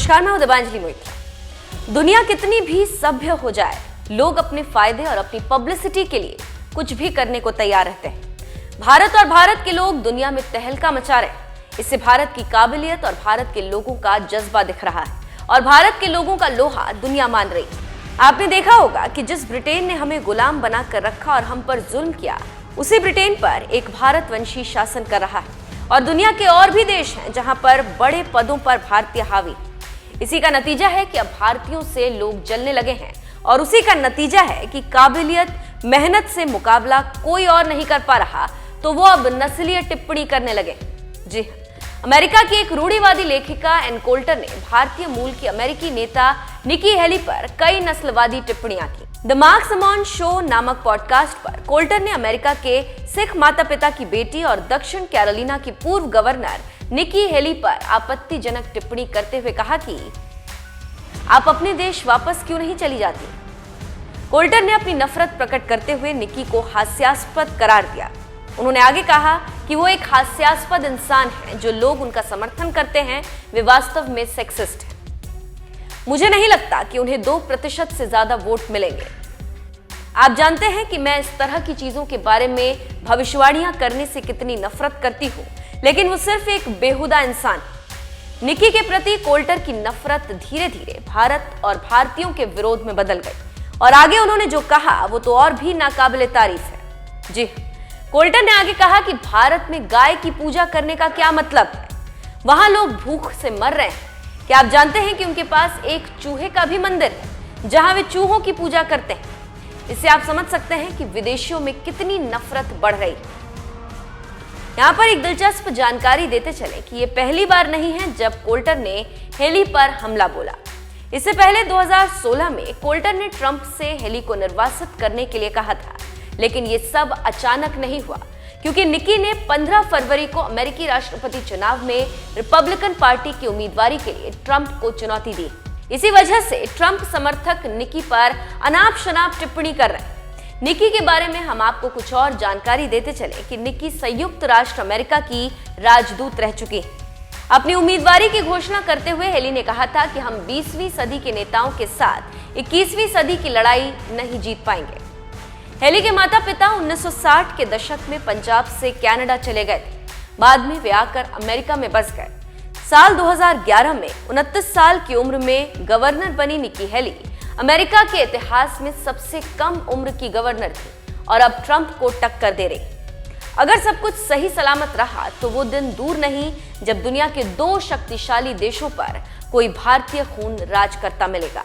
नमस्कार, मैं हूं दिव्यांजलि मोहित्रा। दुनिया कितनी भी सभ्य हो जाए, लोग अपने फायदे और अपनी पब्लिसिटी के लिए कुछ भी करने को तैयार रहते हैं। भारत और भारत के लोग दुनिया में तहलका मचा रहे हैं। इससे भारत की काबिलियत और भारत के लोगों का जज्बा दिख रहा है और भारत के लोगों का लोहा दुनिया मान रही है। आपने देखा होगा कि जिस ब्रिटेन ने हमें गुलाम बनाकर रखा और हम पर जुल्म किया, उसी ब्रिटेन पर एक भारतवंशी शासन कर रहा है और दुनिया के और भी देश हैं जहां पर बड़े पदों पर भारतीय हावी। इसी का नतीजा है कि अब भारतीयों से लोग जलने लगे हैं और उसी का नतीजा है कि काबिलियत, मेहनत से मुकाबला कोई और नहीं कर पा रहा तो वो अब नस्लीय टिप्पणी करने लगे। जी हाँ, अमेरिका की एक रूढ़िवादी लेखिका एन कोल्टर ने भारतीय मूल की अमेरिकी नेता निकी हेली पर कई नस्लवादी टिप्पणियां की। द मार्क समॉन शो नामक पॉडकास्ट पर कोल्टर ने अमेरिका के सिख माता पिता की बेटी और दक्षिण कैरोलिना की पूर्व गवर्नर निकी हेली पर आपत्तिजनक टिप्पणी करते हुए कहा कि आप अपने देश वापस क्यों नहीं चली जाती। कोल्टर ने अपनी नफरत प्रकट करते हुए निकी को हास्यास्पद करार दिया। उन्होंने आगे कहा कि वो एक हास्यास्पद इंसान है, जो लोग उनका समर्थन करते हैं वे वास्तव में सेक्सिस्ट हैं। मुझे नहीं लगता कि उन्हें 2% से ज्यादा वोट मिलेंगे। आप जानते हैं कि मैं इस तरह की चीजों के बारे में भविष्यवाणियां करने से कितनी नफरत करती हूं, लेकिन वो सिर्फ एक बेहुदा इंसान है। निकी के प्रति कोल्टर की नफरत धीरे धीरे भारत और भारतीयों के विरोध में बदल गई और आगे उन्होंने जो कहा वो तो और भी नाकाबिले तारीफ है। जी, कोल्टर ने आगे कहा कि भारत में गाय की पूजा करने का क्या मतलब है। वहां लोग भूख से मर रहे हैं। क्या आप जानते हैं कि उनके पास एक चूहे का भी मंदिर है जहां वे चूहों की पूजा करते हैं। इससे आप समझ सकते हैं कि विदेशियों में कितनी नफरत बढ़ रही है। यहां पर एक दिलचस्प जानकारी देते चले कि यह पहली बार नहीं है जब कोल्टर ने हेली पर हमला बोला। इससे पहले 2016 में कोल्टर ने ट्रंप से हेली को निर्वासित करने के लिए कहा था, लेकिन ये सब अचानक नहीं हुआ क्योंकि निकी ने 15 फरवरी को अमेरिकी राष्ट्रपति चुनाव में रिपब्लिकन पार्टी की उम्मीदवारी के लिए ट्रंप को चुनौती दी। इसी वजह से ट्रंप समर्थक निकी पर अनाप शनाप टिप्पणी कर रहे हैं। निकी के बारे में हम आपको कुछ और जानकारी देते चले कि निकी संयुक्त राष्ट्र अमेरिका की राजदूत रह चुकी है। अपनी उम्मीदवारी की घोषणा करते हुए हेली ने कहा था कि हम 20वीं सदी के नेताओं के साथ 21वीं सदी की लड़ाई नहीं जीत पाएंगे। हेली के माता पिता 1960 के दशक में पंजाब से कनाडा चले गए थे। बाद में वे आकर अमेरिका में बस गए। साल 2011 में 29 साल की उम्र में गवर्नर बनी निकी हेली अमेरिका के इतिहास में सबसे कम उम्र की गवर्नर थी और अब ट्रंप को टक्कर दे रही। अगर सब कुछ सही सलामत रहा तो वो दिन दूर नहीं जब दुनिया के 2 शक्तिशाली देशों पर कोई भारतीय खून राज करता मिलेगा।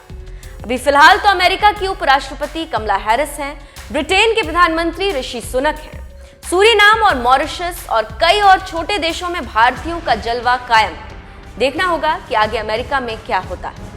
अभी फिलहाल तो अमेरिका की उपराष्ट्रपति कमला हैरिस हैं, ब्रिटेन के प्रधानमंत्री ऋषि सुनक हैं, सूरीनाम और मॉरिशस और कई और छोटे देशों में भारतीयों का जलवा कायम है। देखना होगा कि आगे अमेरिका में क्या होता है।